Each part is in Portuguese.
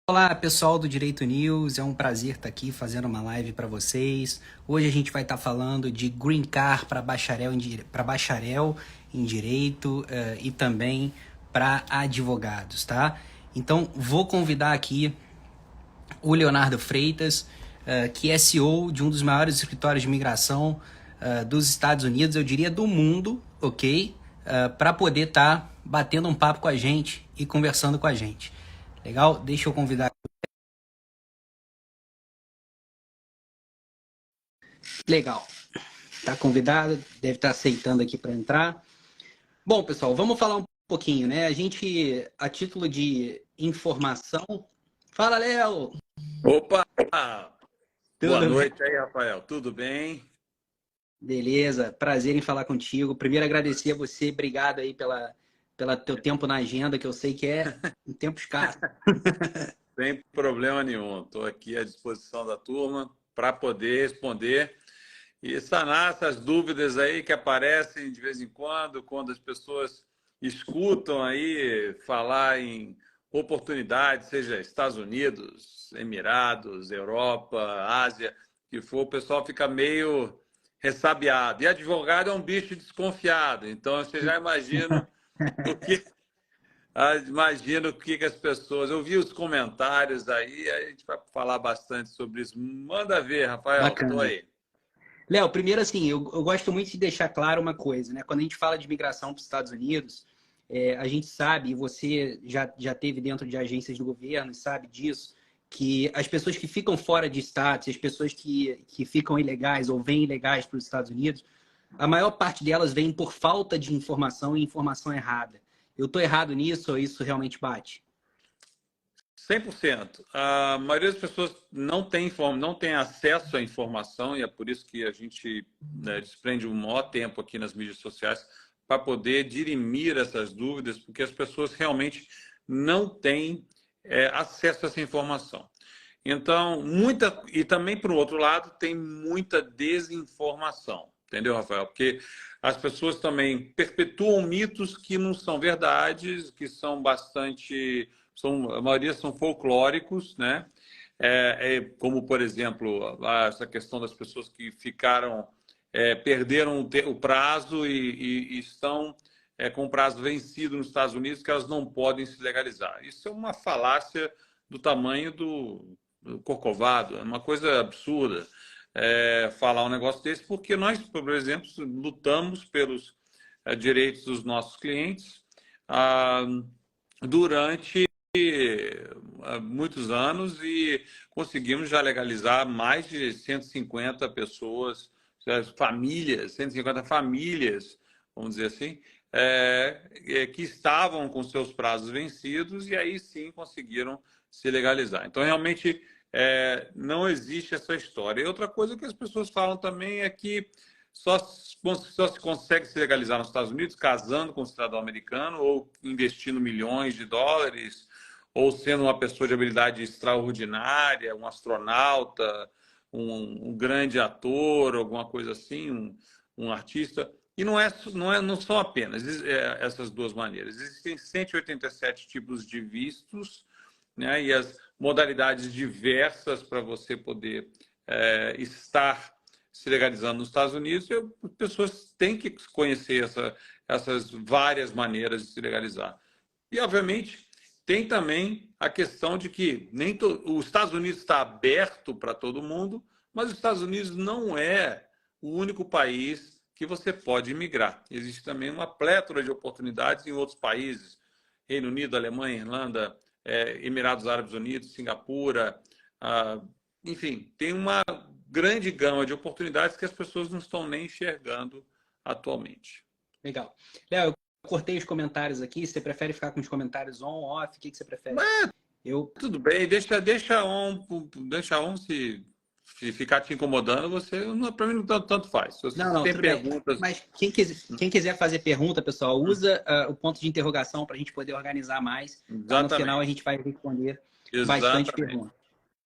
Olá, pessoal do Direito News, é um prazer estar aqui fazendo uma live para vocês. Hoje a gente vai estar falando de Green Card para bacharel em Direito e também para advogados, tá? Então, vou convidar aqui o Leonardo Freitas, que é CEO de um dos maiores escritórios de imigração dos Estados Unidos, eu diria do mundo, ok? Para poder estar batendo um papo com a gente e conversando com a gente. Legal? Deixa eu convidar. Legal. Tá convidado, deve estar aceitando aqui para entrar. Bom, pessoal, vamos falar um pouquinho, né? A gente, a título de informação. Fala, Léo! Opa! Boa Tudo bem? noite aí, Rafael. Tudo bem? Beleza, prazer em falar contigo. Primeiro, agradecer a você, obrigado aí pela teu tempo na agenda, que eu sei que é um tempo escasso. Sem problema nenhum. Estou aqui à disposição da turma para poder responder e sanar essas dúvidas aí que aparecem de vez em quando as pessoas escutam aí falar em oportunidades, seja Estados Unidos, Emirados, Europa, Ásia, que for, o pessoal fica meio ressabiado. E advogado é um bicho desconfiado, então você já imagina o que imagino o que as pessoas. Eu vi os comentários aí, a gente vai falar bastante sobre isso. Manda ver, Rafael, tô Bacana. aí. Léo, primeiro assim, eu gosto muito de deixar claro uma coisa, né? Quando a gente fala de migração para os Estados Unidos, a gente sabe, e você já teve dentro de agências do governo e sabe disso, que as pessoas que ficam fora de status, as pessoas que ficam ilegais ou vêm ilegais para os Estados Unidos, a maior parte delas vem por falta de informação e informação errada. Eu estou errado nisso ou isso realmente bate? 100%. A maioria das pessoas não tem acesso à informação e é por isso que a gente, né, desprende um maior tempo aqui nas mídias sociais para poder dirimir essas dúvidas, porque as pessoas realmente não têm acesso a essa informação. Então, e também, por outro lado, tem muita desinformação, entendeu, Rafael? Porque as pessoas também perpetuam mitos que não são verdades, que são bastante, a maioria são folclóricos, né? Como, por exemplo, essa questão das pessoas que perderam o prazo e estão com o prazo vencido nos Estados Unidos, que elas não podem se legalizar. Isso é uma falácia do tamanho do Corcovado, é uma coisa absurda falar um negócio desse, porque nós, por exemplo, lutamos pelos direitos dos nossos clientes durante muitos anos e conseguimos já legalizar mais de 150 pessoas, famílias, 150 famílias, vamos dizer assim, que estavam com seus prazos vencidos e aí sim conseguiram se legalizar. Então, realmente, não existe essa história. E outra coisa que as pessoas falam também é que só se consegue se legalizar nos Estados Unidos casando com um cidadão americano ou investindo milhões de dólares ou sendo uma pessoa de habilidade extraordinária, um astronauta, um grande ator, alguma coisa assim, um artista. E não são apenas essas duas maneiras. Existem 187 tipos de vistos, né, e as modalidades diversas para você poder estar se legalizando nos Estados Unidos. E as pessoas têm que conhecer essas várias maneiras de se legalizar. E, obviamente, tem também a questão de que os Estados Unidos está aberto para todo mundo, mas os Estados Unidos não é o único país que você pode imigrar. Existe também uma plétora de oportunidades em outros países, Reino Unido, Alemanha, Irlanda, Emirados Árabes Unidos, Singapura, enfim, tem uma grande gama de oportunidades que as pessoas não estão nem enxergando atualmente. Legal. Léo, eu cortei os comentários aqui. Você prefere ficar com os comentários on, off? O que você prefere? Eu. Tudo bem, deixa on se ficar te incomodando, você, para mim não tanto faz. Se Não, você não, tem tudo bem. perguntas, Mas quem quiser fazer pergunta, pessoal, usa o ponto de interrogação para a gente poder organizar mais. Tá? No final, a exatamente, gente vai responder bastante exatamente. perguntas.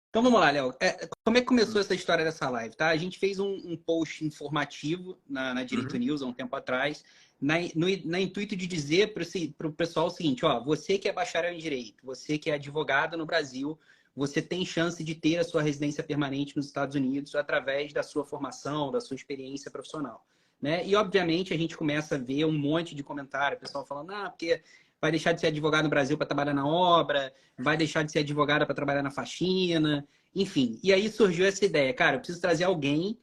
Então vamos lá, Léo. Como é que começou essa história dessa live? Tá? A gente fez um post informativo na Direito Uhum. News há um tempo atrás, na intuito de dizer para o pessoal o seguinte, ó, você que é bacharel em Direito, você que é advogado no Brasil, você tem chance de ter a sua residência permanente nos Estados Unidos através da sua formação, da sua experiência profissional. Né? E, obviamente, a gente começa a ver um monte de comentário, o pessoal falando, porque vai deixar de ser advogado no Brasil para trabalhar na obra, vai deixar de ser advogada para trabalhar na faxina, enfim. E aí surgiu essa ideia, cara, eu preciso trazer alguém,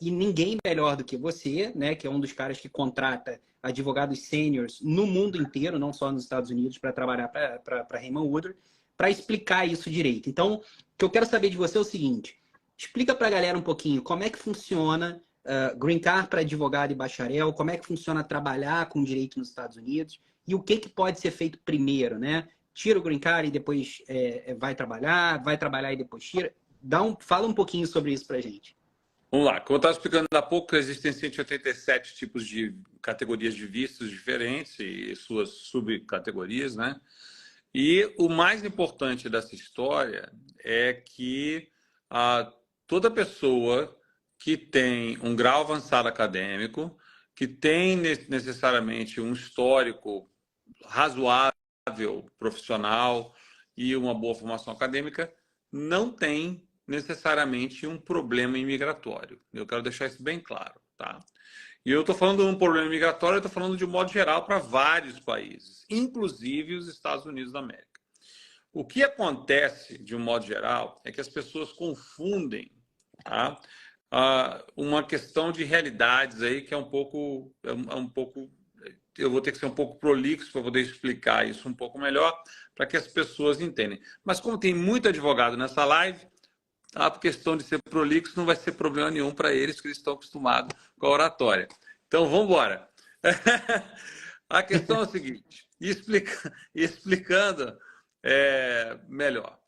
e ninguém melhor do que você, né, que é um dos caras que contrata advogados sêniores no mundo inteiro, não só nos Estados Unidos, para trabalhar para Raymond Woodward, para explicar isso direito. Então, o que eu quero saber de você é o seguinte, explica para a galera um pouquinho como é que funciona Green Card para advogado e bacharel, como é que funciona trabalhar com direito nos Estados Unidos e o que pode ser feito primeiro, né? Tira o Green Card e depois vai trabalhar e depois tira. Fala um pouquinho sobre isso para a gente. Vamos lá. Como eu estava explicando há pouco, existem 187 tipos de categorias de vistos diferentes e suas subcategorias, né? E o mais importante dessa história é que toda pessoa que tem um grau avançado acadêmico, que tem necessariamente um histórico razoável profissional e uma boa formação acadêmica, não tem necessariamente um problema imigratório. Eu quero deixar isso bem claro, tá? E eu estou falando de um problema migratório, eu estou falando de um modo geral para vários países, inclusive os Estados Unidos da América. O que acontece, de um modo geral, é que as pessoas confundem, tá? Uma questão de realidades aí que é um pouco, eu vou ter que ser um pouco prolixo para poder explicar isso um pouco melhor, para que as pessoas entendam. Mas como tem muito advogado nessa live, a questão de ser prolixo não vai ser problema nenhum para eles, que eles estão acostumados com a oratória. Então, vamos embora. A questão é a seguinte, explicando melhor.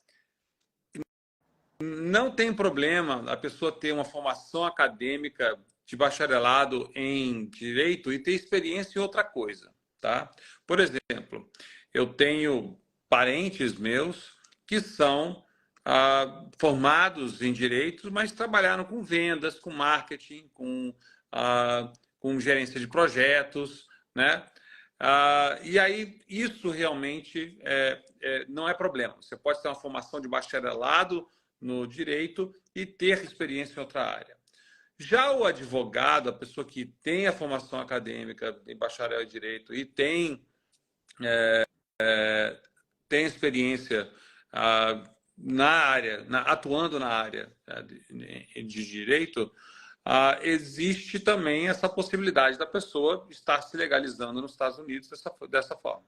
Não tem problema a pessoa ter uma formação acadêmica de bacharelado em Direito e ter experiência em outra coisa, tá? Por exemplo, eu tenho parentes meus que são formados em Direito, mas trabalharam com vendas, com marketing, com gerência de projetos, né? E aí, isso realmente não é problema. Você pode ter uma formação de bacharelado no Direito e ter experiência em outra área. Já o advogado, a pessoa que tem a formação acadêmica em bacharel em Direito e tem experiência na área, atuando na área de Direito, existe também essa possibilidade da pessoa estar se legalizando nos Estados Unidos dessa forma.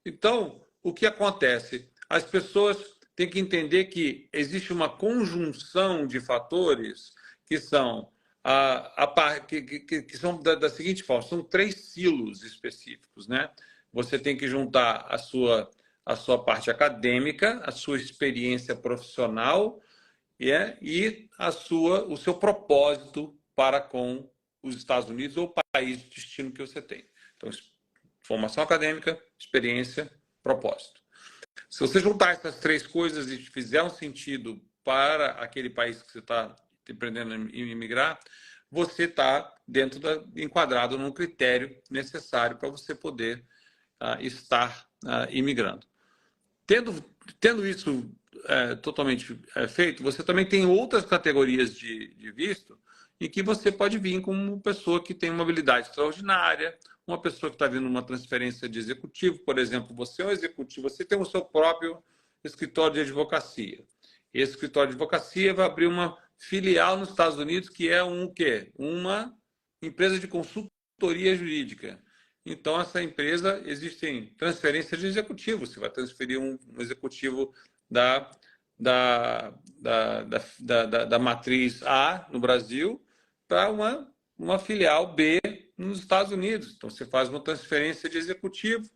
Então, o que acontece? As pessoas têm que entender que existe uma conjunção de fatores que são, que são da seguinte forma, são 3 silos específicos, né? Você tem que juntar a sua parte acadêmica, a sua experiência profissional e o seu propósito para com os Estados Unidos ou o país de destino que você tem. Então, formação acadêmica, experiência, propósito. Se você juntar essas 3 coisas e fizer um sentido para aquele país que você está empreendendo em imigrar, você está enquadrado num critério necessário para você poder estar imigrando. Tendo isso totalmente feito, você também tem outras categorias de visto em que você pode vir como uma pessoa que tem uma habilidade extraordinária, uma pessoa que está vindo uma transferência de executivo, por exemplo, você é um executivo, você tem o seu próprio escritório de advocacia. Esse escritório de advocacia vai abrir uma filial nos Estados Unidos que é uma empresa de consultoria jurídica. Então, essa empresa, existem transferências de executivos. Você vai transferir um executivo da matriz A no Brasil para uma filial B nos Estados Unidos. Então, você faz uma transferência de executivo,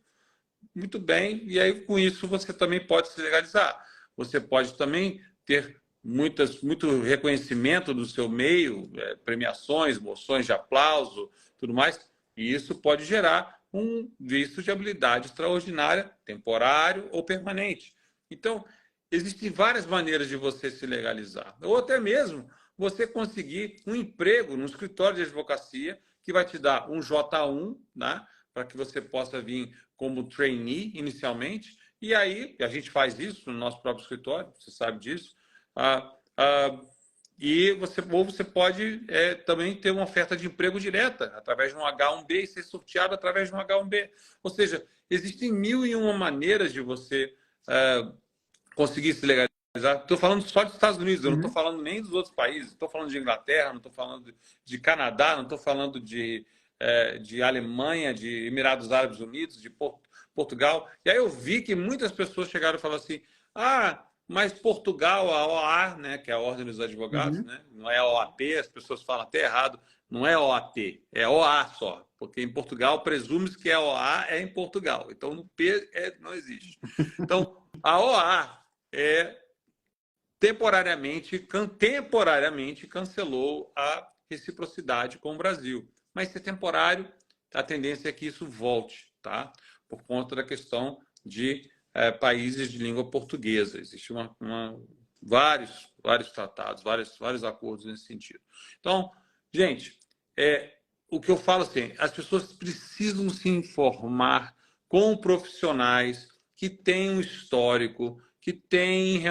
muito bem, e aí com isso você também pode se legalizar. Você pode também ter muito reconhecimento do seu meio, premiações, moções de aplauso, tudo mais, e isso pode gerar um visto de habilidade extraordinária, temporário ou permanente. Então, existem várias maneiras de você se legalizar. Ou até mesmo você conseguir um emprego no escritório de advocacia que vai te dar um J1, né? Para que você possa vir como trainee inicialmente. E aí, a gente faz isso no nosso próprio escritório, você sabe disso. E você pode também ter uma oferta de emprego direta através de um H1B e ser sorteado através de um H1B. Ou seja, existem 1001 maneiras de você conseguir se legalizar. Estou falando só dos Estados Unidos, eu não estou falando nem dos outros países. Estou falando de Inglaterra, não estou falando de Canadá, não estou falando de Alemanha, de Emirados Árabes Unidos, de Portugal. E aí eu vi que muitas pessoas chegaram e falaram assim: mas Portugal, a OA, né, que é a Ordem dos Advogados, né, não é a OAP, as pessoas falam até errado, não é OAP, é OA só, porque em Portugal presume-se que a OA é em Portugal, então no P não existe. Então, a OA temporariamente cancelou a reciprocidade com o Brasil. Mas se é temporário, a tendência é que isso volte, tá? Por conta da questão de países de língua portuguesa. Existem vários tratados, vários acordos nesse sentido. Então, gente, o que eu falo assim, as pessoas precisam se informar com profissionais que têm um histórico, que têm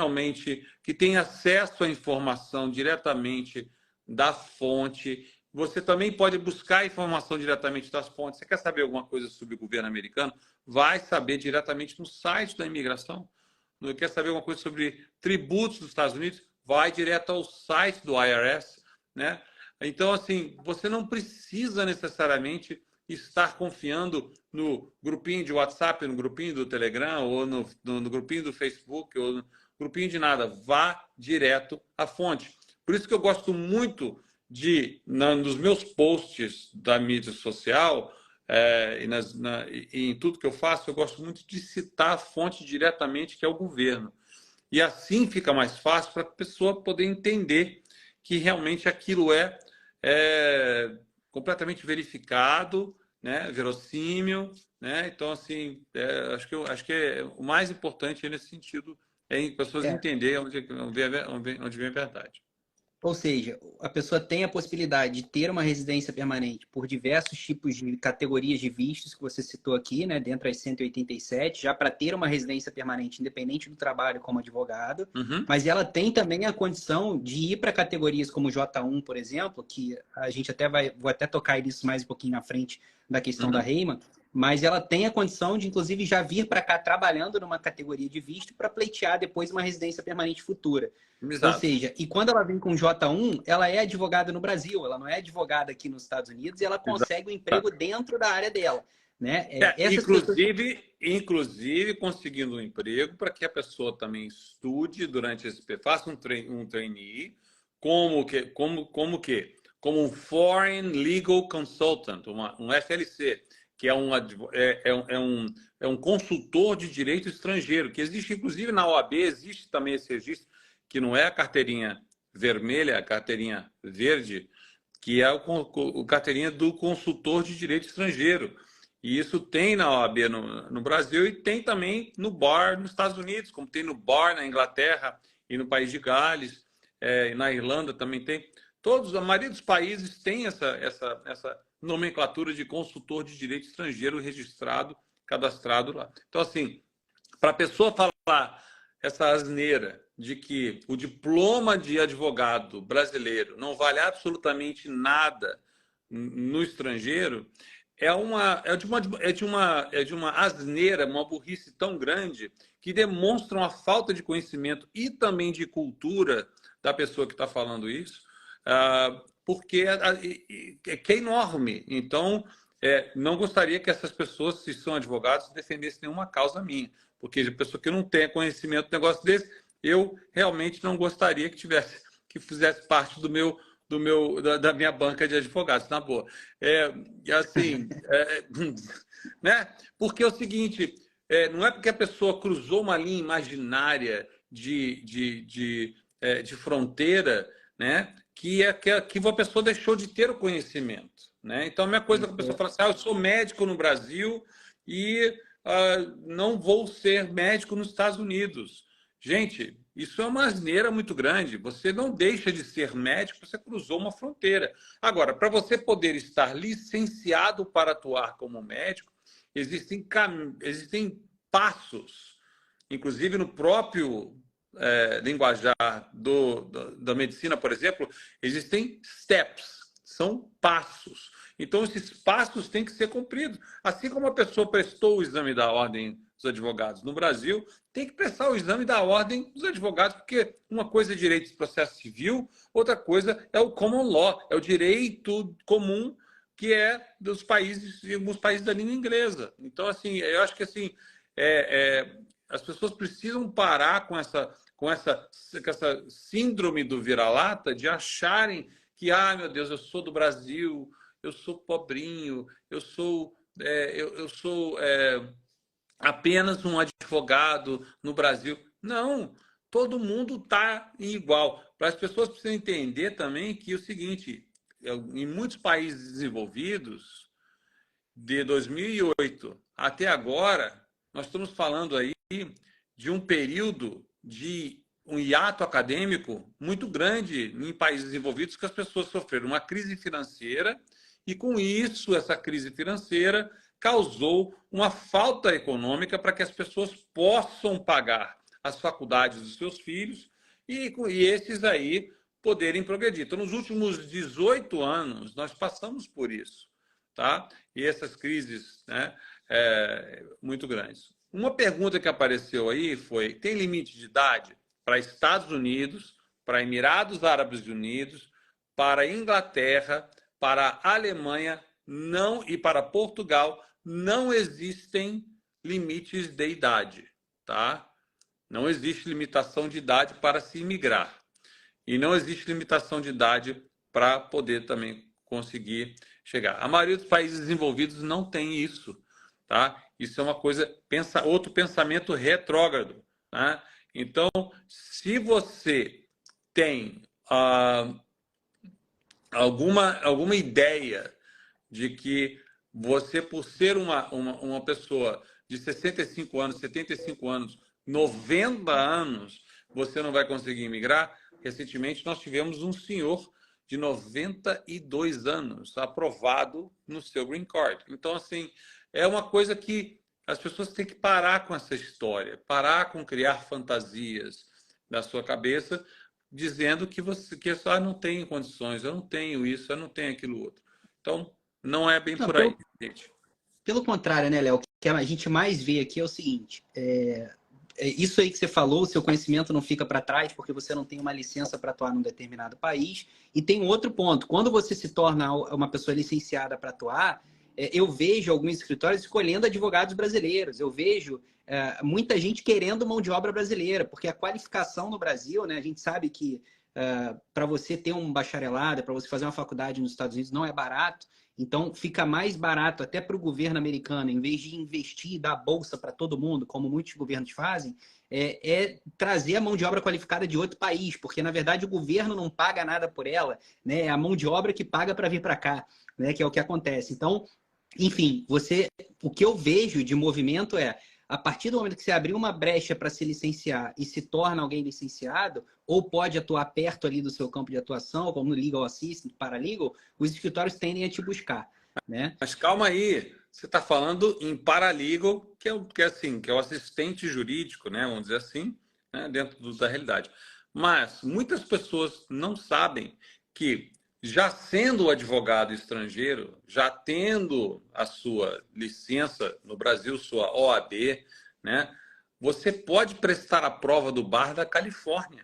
acesso à informação diretamente da fonte. Você também pode buscar informação diretamente das fontes. Você quer saber alguma coisa sobre o governo americano? Vai saber diretamente no site da imigração. Quer saber alguma coisa sobre tributos dos Estados Unidos? Vai direto ao site do IRS, né? Então, assim, você não precisa necessariamente estar confiando no grupinho de WhatsApp, no grupinho do Telegram, ou no grupinho do Facebook, ou no grupinho de nada. Vá direto à fonte. Por isso que eu gosto muito nos meus posts da mídia social, e em tudo que eu faço, eu gosto muito de citar a fonte diretamente, que é o governo. E assim fica mais fácil para a pessoa poder entender que realmente aquilo é completamente verificado, né, verossímil, né? Então, assim, acho que o mais importante nesse sentido é pessoas entenderem onde vem a verdade. Ou seja, a pessoa tem a possibilidade de ter uma residência permanente por diversos tipos de categorias de vistos que você citou aqui, né, dentro das 187, já para ter uma residência permanente independente do trabalho como advogado, mas ela tem também a condição de ir para categorias como J1, por exemplo, que a gente vou até tocar nisso mais um pouquinho na frente da questão da Reiman, mas ela tem a condição de, inclusive, já vir para cá trabalhando numa categoria de visto para pleitear depois uma residência permanente futura. Exato. Ou seja, e quando ela vem com J1, ela é advogada no Brasil, ela não é advogada aqui nos Estados Unidos e ela consegue um emprego dentro da área dela. Né? Inclusive conseguindo um emprego para que a pessoa também estude durante faça um trainee como um Foreign Legal Consultant, um FLC, que é um consultor de direito estrangeiro, que existe inclusive na OAB, existe também esse registro, que não é a carteirinha vermelha, a carteirinha verde, que é a carteirinha do consultor de direito estrangeiro. E isso tem na OAB no Brasil e tem também no BAR nos Estados Unidos, como tem no BAR na Inglaterra e no País de Gales, e na Irlanda também tem. A maioria dos países tem essa nomenclatura de consultor de direito estrangeiro registrado, cadastrado lá. Então, assim, para a pessoa falar essa asneira de que o diploma de advogado brasileiro não vale absolutamente nada no estrangeiro, é de uma asneira, uma burrice tão grande que demonstra uma falta de conhecimento e também de cultura da pessoa que está falando isso, porque é enorme. Então, não gostaria que essas pessoas, se são advogados, defendessem nenhuma causa minha, porque a pessoa que não tem conhecimento de negócio desse, eu realmente não gostaria que fizesse parte da minha banca de advogados, na boa. Né? Porque é o seguinte, não é porque a pessoa cruzou uma linha imaginária de fronteira, né, que a pessoa deixou de ter o conhecimento. Né? Então, a minha coisa é que a pessoa fala assim, eu sou médico no Brasil e não vou ser médico nos Estados Unidos. Gente, Isso é uma asneira muito grande. Você não deixa de ser médico, você cruzou uma fronteira. Agora, para você poder estar licenciado para atuar como médico, existem passos, inclusive no próprio linguajar da medicina, por exemplo, existem steps, são passos. Então, esses passos têm que ser cumpridos. Assim como a pessoa prestou o exame da ordem dos advogados no Brasil, tem que prestar o exame da ordem dos advogados, porque uma coisa é direito de processo civil, outra coisa é o common law, é o direito comum que é dos países, de alguns países da língua inglesa. Então, assim, eu acho que assim, as pessoas precisam parar com essa síndrome do vira-lata de acharem que, meu Deus, eu sou do Brasil, eu sou pobrinho, eu sou apenas um advogado no Brasil. Não, todo mundo está igual. As pessoas precisam entender também que é o seguinte, em muitos países desenvolvidos, de 2008 até agora, nós estamos falando aí de um período de um hiato acadêmico muito grande em países desenvolvidos, que as pessoas sofreram uma crise financeira e, com isso, essa crise financeira causou uma falta econômica para que as pessoas possam pagar as faculdades dos seus filhos e esses aí poderem progredir. Então, nos últimos 18 anos, nós passamos por isso, tá? E essas crises, né, muito grandes. Uma pergunta que apareceu aí foi: tem limite de idade para Estados Unidos, para Emirados Árabes Unidos, para Inglaterra, para Alemanha, não, e para Portugal? Não existem limites de idade, tá? Não existe limitação de idade para se imigrar. E não existe limitação de idade para poder também conseguir chegar. A maioria dos países desenvolvidos não tem isso, tá? Isso é uma coisa, outro pensamento retrógrado, tá? Então, se você tem alguma ideia de que você, por ser uma pessoa de 65 anos, 75 anos, 90 anos, você não vai conseguir imigrar. Recentemente, nós tivemos um senhor de 92 anos aprovado no seu Green Card. Então, assim, é uma coisa que as pessoas têm que parar com essa história, parar com criar fantasias na sua cabeça, dizendo que você só não tem condições, eu não tenho isso, eu não tenho aquilo outro. Então, não é bem Não, por aí, gente. pelo contrário, né, Léo? O que a gente mais vê aqui é o seguinte: isso aí que você falou, o seu conhecimento não fica para trás porque você não tem uma licença para atuar num determinado país. E tem um outro ponto: quando você se torna uma pessoa licenciada para atuar, eu vejo alguns escritórios escolhendo advogados brasileiros. Eu vejo muita gente querendo mão de obra brasileira, porque a qualificação no Brasil, né, a gente sabe que para você ter um bacharelado, para você fazer uma faculdade nos Estados Unidos, não é barato. Então, fica mais barato até para o governo americano, em vez de investir e dar bolsa para todo mundo, como muitos governos fazem, trazer a mão de obra qualificada de outro país, porque, na verdade, o governo não paga nada por ela, né? É a mão de obra que paga para vir para cá, né? Que é o que acontece. Então, enfim, o que eu vejo de movimento a partir do momento que você abrir uma brecha para se licenciar e se torna alguém licenciado, ou pode atuar perto ali do seu campo de atuação, como no Legal Assistant, Paralegal, os escritórios tendem a te buscar, né? Mas calma aí, você está falando em paralegal, que é o assistente jurídico, né? Vamos dizer assim, né? Dentro da realidade. Mas muitas pessoas não sabem que, já sendo advogado estrangeiro, já tendo a sua licença no Brasil, sua OAB, né? Você pode prestar a prova do bar da Califórnia,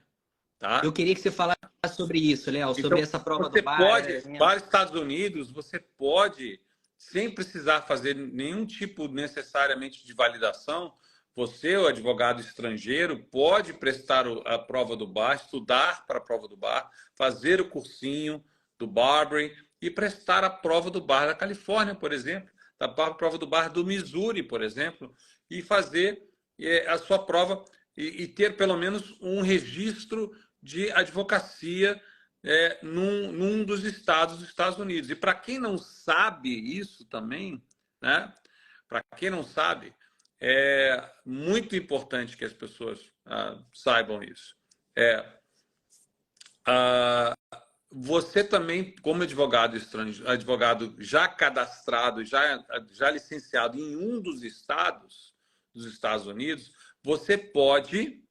Eu tá? queria que você falasse sobre isso, Léo, Então, sobre essa prova do você bar. pode, para os Estados Unidos, você pode, sem precisar fazer nenhum tipo necessariamente de validação, você, o advogado estrangeiro, pode prestar a prova do bar, estudar para a prova do bar, fazer o cursinho do Barbary e prestar a prova do bar da Califórnia, por exemplo, a prova do bar do Missouri, por exemplo, e fazer a sua prova e ter pelo menos um registro de advocacia num dos estados dos Estados Unidos. E para quem não sabe isso também, né? Para quem não sabe, é muito importante que as pessoas saibam isso. Ah, você também, como advogado estrangeiro, advogado já cadastrado, já licenciado em um dos estados dos Estados Unidos, você pode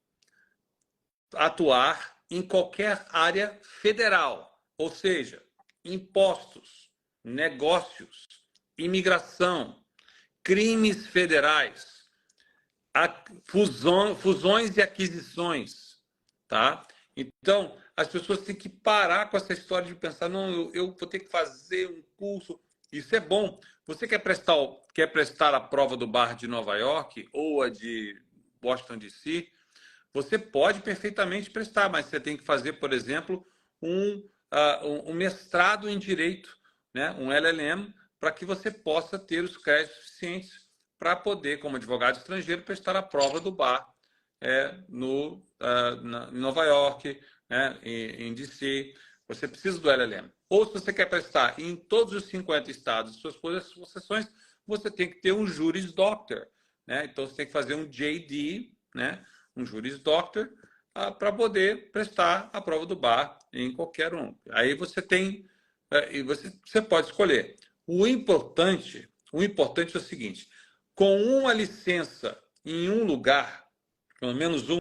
atuar em qualquer área federal, ou seja, impostos, negócios, imigração, crimes federais, fusões e aquisições, tá? Então, as pessoas têm que parar com essa história de pensar, não, eu vou ter que fazer um curso. Isso é bom. Você quer prestar a prova do bar de Nova York ou a de Washington, D.C., você pode perfeitamente prestar, mas você tem que fazer, por exemplo, um mestrado em Direito, né? Um LLM, para que você possa ter os créditos suficientes para poder, como advogado estrangeiro, prestar a prova do bar em Nova York, né? Em DC. Você precisa do LLM. Ou se você quer prestar em todos os 50 estados, suas possessões, você tem que ter um Juris Doctor, né? Então, você tem que fazer um JD, né? Um Juris Doctor, para poder prestar a prova do bar em qualquer um. Aí você tem, e você pode escolher. O importante é o seguinte: com uma licença em um lugar, pelo menos um,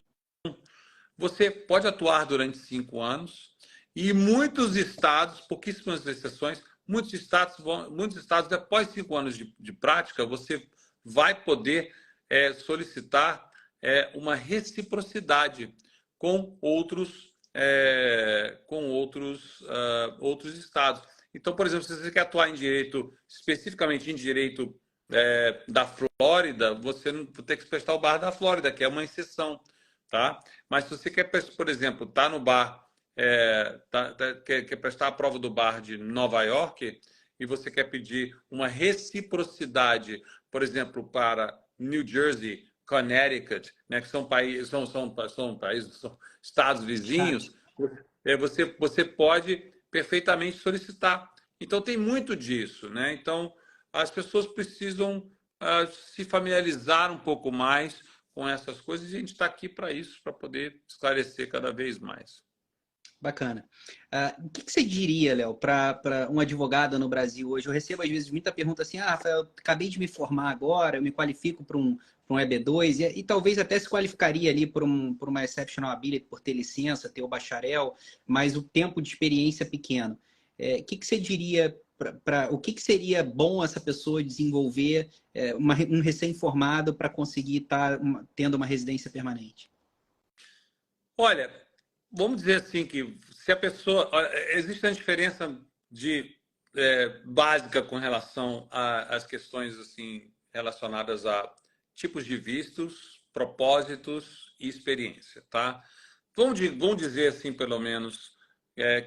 você pode atuar durante 5 anos e muitos estados, pouquíssimas exceções, muitos estados, após 5 anos de prática, você vai poder solicitar uma reciprocidade com outros estados. Então, por exemplo, se você quer atuar em direito, especificamente em direito da Flórida, você não vai ter que prestar o bar da Flórida, que é uma exceção, tá? Mas se você quer, por exemplo, tá no bar, quer prestar a prova do bar de Nova York e você quer pedir uma reciprocidade, por exemplo, para New Jersey, Connecticut, né, que são países, são estados vizinhos, você pode perfeitamente solicitar. Então tem muito disso, né? Então as pessoas precisam se familiarizar um pouco mais com essas coisas e a gente está aqui para isso, para poder esclarecer cada vez mais. Bacana. O que você diria, Léo, para um advogado no Brasil hoje? Eu recebo às vezes muita pergunta assim: Rafael, eu acabei de me formar agora, eu me qualifico para um EB2 e talvez até se qualificaria ali por uma exceptional ability, por ter licença, ter o bacharel, mas o tempo de experiência é pequeno. O que você diria o que seria bom essa pessoa desenvolver um recém-formado para conseguir estar tendo uma residência permanente? Olha, vamos dizer assim que se a pessoa... Existe uma diferença básica com relação às questões assim, relacionadas a tipos de vistos, propósitos e experiência, tá? Vamos dizer assim, pelo menos,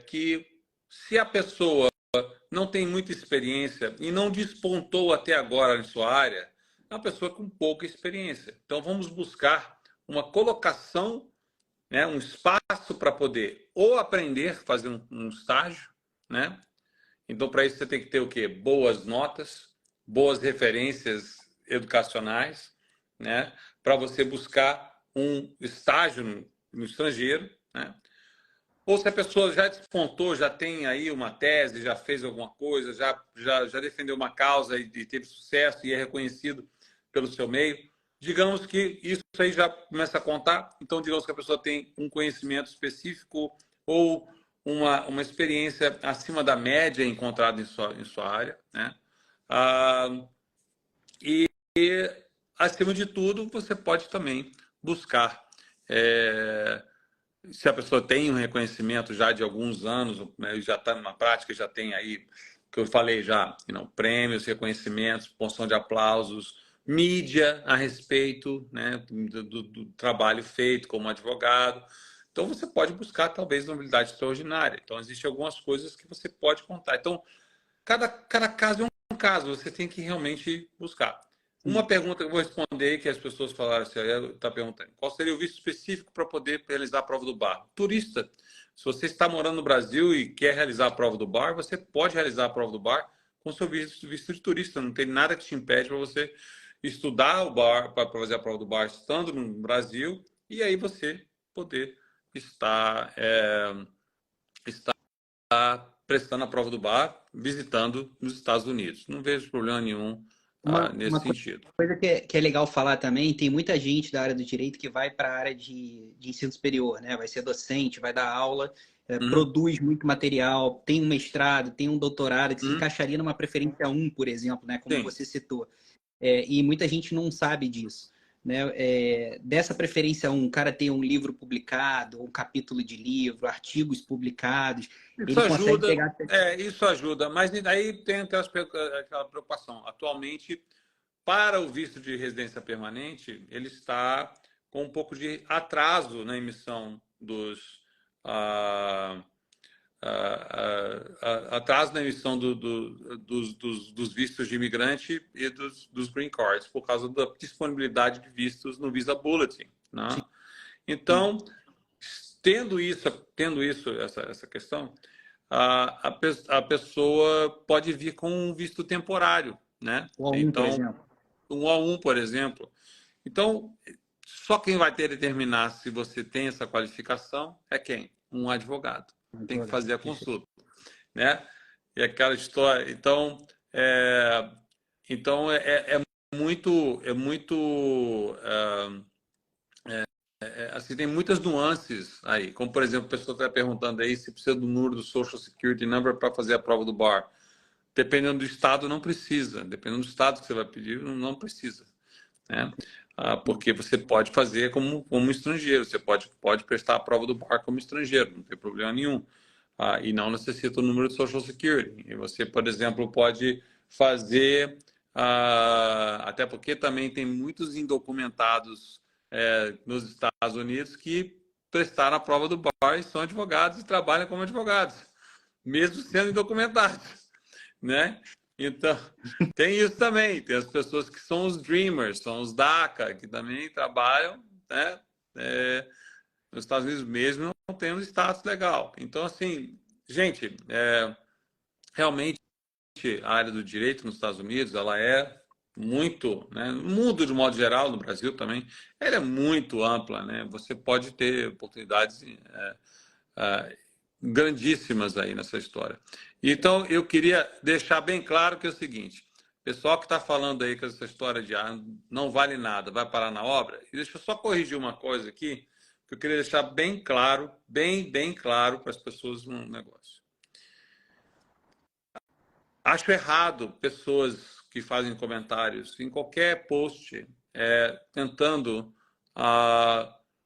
que se a pessoa não tem muita experiência e não despontou até agora em sua área, é uma pessoa com pouca experiência. Então, vamos buscar uma colocação, né, um espaço para poder ou aprender, fazer um estágio, né? Então, para isso, você tem que ter o quê? Boas notas, boas referências educacionais, né? Para você buscar um estágio no estrangeiro, né? Ou se a pessoa já despontou, já tem aí uma tese, já fez alguma coisa, já defendeu uma causa e teve sucesso e é reconhecido pelo seu meio, digamos que isso aí já começa a contar. Então, digamos que a pessoa tem um conhecimento específico ou uma experiência acima da média encontrada em sua área, né? E, acima de tudo, você pode também buscar... se a pessoa tem um reconhecimento já de alguns anos, né, já está numa prática, já tem aí, que eu falei já, prêmios, reconhecimentos, porção de aplausos, mídia a respeito, né, do trabalho feito como advogado. Então, você pode buscar, talvez, nobilidade extraordinária. Então, existem algumas coisas que você pode contar. Então, cada caso é um caso, você tem que realmente buscar. Uma pergunta que eu vou responder, que as pessoas falaram assim, está perguntando, qual seria o visto específico para poder realizar a prova do bar? Turista. Se você está morando no Brasil e quer realizar a prova do bar, você pode realizar a prova do bar com seu visto de turista. Não tem nada que te impede para você estudar o bar, para fazer a prova do bar estando no Brasil, e aí você poder está, está prestando a prova do bar, visitando nos Estados Unidos. Não vejo problema nenhum nesse Uma sentido. coisa que é legal falar também, tem muita gente da área do direito que vai para a área de ensino superior, né? Vai ser docente, vai dar aula, Uhum, produz muito material, tem um mestrado, tem um doutorado, que se uhum, encaixaria numa preferência um, por exemplo, né? Como sim. você citou. E muita gente não sabe disso. Né? Dessa preferência um, o cara tem um livro publicado, um capítulo de livro, artigos publicados, Isso ele consegue ajuda, pegar. isso ajuda, mas aí tem aquela preocupação. Atualmente, para o visto de residência permanente, ele está com um pouco de atraso na emissão ah, atraso na emissão dos vistos de imigrante e dos green cards, por causa da disponibilidade de vistos no Visa Bulletin. Né? Sim, Então, tendo isso essa questão, a pessoa pode vir com um visto temporário, né? o A1, por Então, exemplo. um A1, por exemplo. Então, só quem vai ter que determinar se você tem essa qualificação é quem? Um advogado. Um Tem que advogado. fazer a consulta, né? E aquela história. É, então, assim, tem muitas nuances aí. Como, por exemplo, a pessoa está perguntando aí se precisa do número do Social Security Number para fazer a prova do bar. Dependendo do estado, não precisa. Dependendo do estado que você vai pedir, não precisa. Né? Porque você pode fazer como estrangeiro. Você pode prestar a prova do bar como estrangeiro. Não tem problema nenhum. E não necessita o número de Social Security. E você, por exemplo, pode fazer... até porque também tem muitos indocumentados nos Estados Unidos que prestaram a prova do bar e são advogados e trabalham como advogados, mesmo sendo indocumentados, né? Então, tem isso também. Tem as pessoas que são os dreamers, são os DACA, que também trabalham, né? Nos Estados Unidos mesmo não tem um status legal. Então, assim, gente, realmente a área do direito nos Estados Unidos, ela é muito, né, no mundo de modo geral, no Brasil também, ela é muito ampla, né? Você pode ter oportunidades grandíssimas aí nessa história. Então, eu queria deixar bem claro que é o seguinte, pessoal que está falando aí com essa história de não vale nada, vai parar na obra, e deixa eu só corrigir uma coisa aqui, que eu queria deixar bem claro, bem claro para as pessoas no negócio. Acho errado pessoas que fazem comentários em qualquer post tentando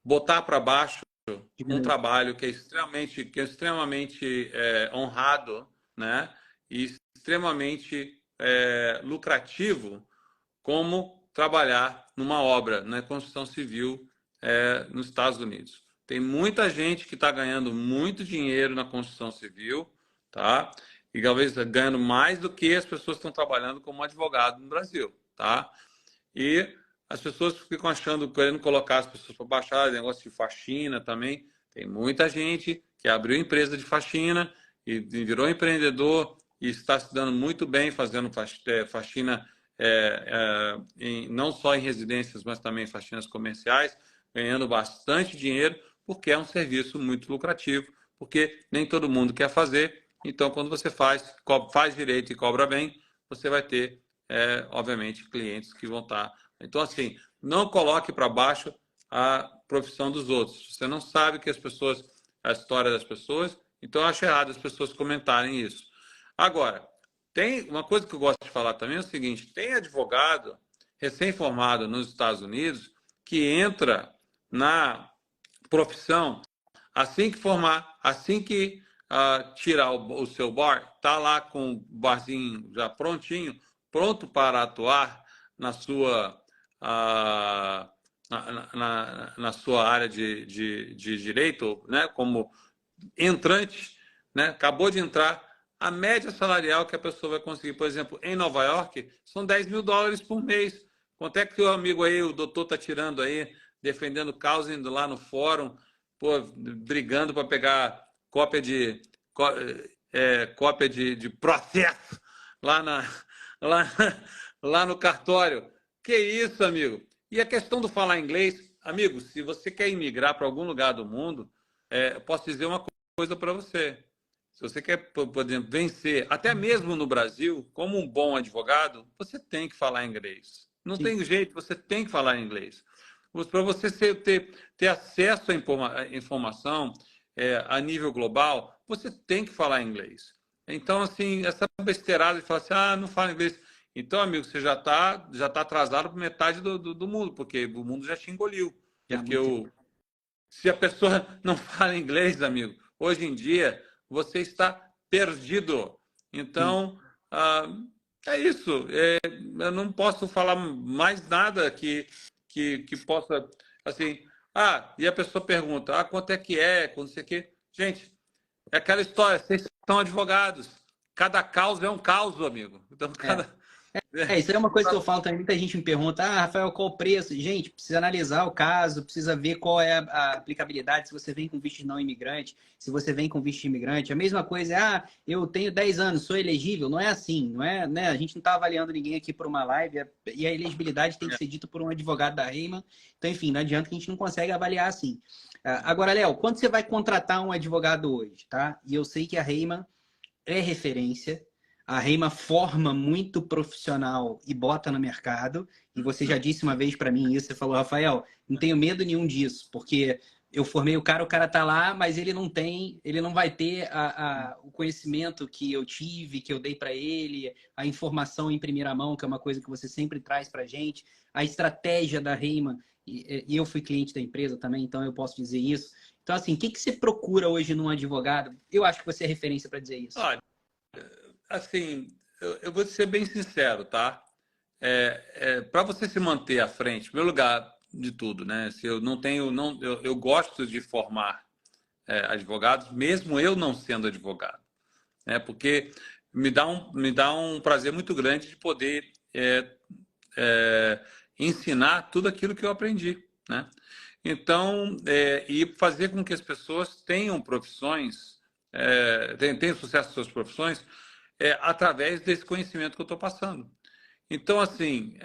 botar para baixo um trabalho que é extremamente honrado, né? E extremamente lucrativo, como trabalhar numa obra, na construção civil nos Estados Unidos. Tem muita gente que está ganhando muito dinheiro na construção civil, tá? E talvez ganhando mais do que as pessoas que estão trabalhando como advogado no Brasil, tá? E as pessoas ficam achando, querendo colocar as pessoas para baixar, negócio de faxina também. Tem muita gente que abriu empresa de faxina e virou empreendedor e está se dando muito bem fazendo faxina não só em residências, mas também em faxinas comerciais, ganhando bastante dinheiro, porque é um serviço muito lucrativo, porque nem todo mundo quer fazer. Então, quando você faz direito e cobra bem, você vai ter, obviamente, clientes que vão estar. Então, assim, não coloque para baixo a profissão dos outros. Você não sabe que a história das pessoas, então eu acho errado as pessoas comentarem isso. Agora, tem uma coisa que eu gosto de falar também é o seguinte: tem advogado recém-formado nos Estados Unidos que entra na profissão assim que formar, assim que tirar o seu bar, tá lá com o barzinho já prontinho, pronto para atuar na sua na sua área de direito, né? Como entrante, né? Acabou de entrar, a média salarial que a pessoa vai conseguir, por exemplo, em Nova York, são US$ 10.000 por mês. Quanto é que o amigo aí, o doutor, está tirando aí, defendendo causa, indo lá no fórum, pô, brigando para pegar cópia de processo lá, lá, lá no cartório? Que isso, amigo? E a questão do falar inglês, amigo, se você quer imigrar para algum lugar do mundo, eu posso dizer uma coisa para você. Se você quer, por exemplo, vencer, até mesmo no Brasil, como um bom advogado, você tem que falar inglês. Não Sim. tem jeito, você tem que falar inglês. Para você ter acesso à informação a nível global, você tem que falar inglês. Então, assim, essa besteirada de falar assim, não fala inglês. Então, amigo, você já tá atrasado por metade do mundo, porque o mundo já te engoliu. Já há Porque muito tempo. se a pessoa não fala inglês, amigo, hoje em dia você está perdido. Sim. Então, é isso. Eu não posso falar mais nada que possa, assim, e a pessoa pergunta, quanto é que é, quanto sei o quê. Gente, é aquela história, vocês são advogados. Cada caso é um caos, amigo. Então, É. cada... Isso aí é uma coisa que eu falo também. Muita gente me pergunta, Rafael, qual o preço? Gente, precisa analisar o caso, precisa ver qual é a aplicabilidade, se você vem com visto de não imigrante, se você vem com visto de imigrante. A mesma coisa é, eu tenho 10 anos, sou elegível. Não é assim, não é, né? A gente não está avaliando ninguém aqui por uma live, e a elegibilidade tem que ser dita por um advogado da Reiman. Então, enfim, não adianta que a gente não consegue avaliar assim. Agora, Léo, quando você vai contratar um advogado hoje, tá? E eu sei que a Reiman é referência. A Reima forma muito profissional e bota no mercado. E você já disse uma vez para mim isso, você falou, Rafael, não tenho medo nenhum disso, porque eu formei o cara tá lá, mas ele não vai ter o conhecimento que eu tive, que eu dei para ele, a informação em primeira mão, que é uma coisa que você sempre traz para gente, a estratégia da Reima, e eu fui cliente da empresa também, então eu posso dizer isso. Então, assim, o que você procura hoje num advogado? Eu acho que você é referência para dizer isso. Olha, assim, eu vou ser bem sincero, tá? Para você se manter à frente, em primeiro lugar de tudo, né? Se eu não tenho, não, eu gosto de formar advogados, mesmo eu não sendo advogado, né? Porque me dá um prazer muito grande de poder ensinar tudo aquilo que eu aprendi, né? Então, e fazer com que as pessoas tenham profissões, tenham sucesso nas suas profissões, através desse conhecimento que eu estou passando. Então, assim,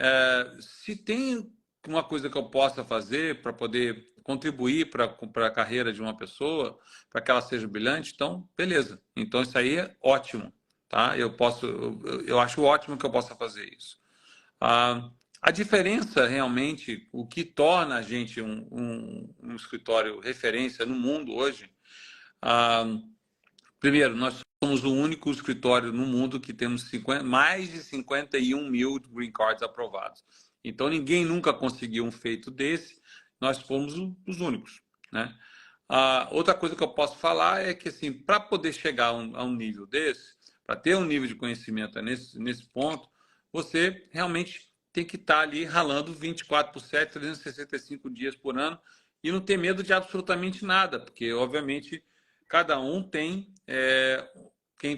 se tem uma coisa que eu possa fazer para poder contribuir para a carreira de uma pessoa, para que ela seja brilhante, então, beleza. Então, isso aí é ótimo, tá? Eu acho ótimo que eu possa fazer isso. A diferença, realmente, o que torna a gente um escritório referência no mundo hoje, ah, primeiro, nós somos o único escritório no mundo que temos mais de 51 mil green cards aprovados. Então, ninguém nunca conseguiu um feito desse, nós fomos os únicos, né? Outra coisa que eu posso falar é que, assim, para poder chegar a um nível desse, para ter um nível de conhecimento nesse ponto, você realmente tem que estar ali ralando 24/7, 365 dias por ano e não ter medo de absolutamente nada, porque, obviamente, cada um quem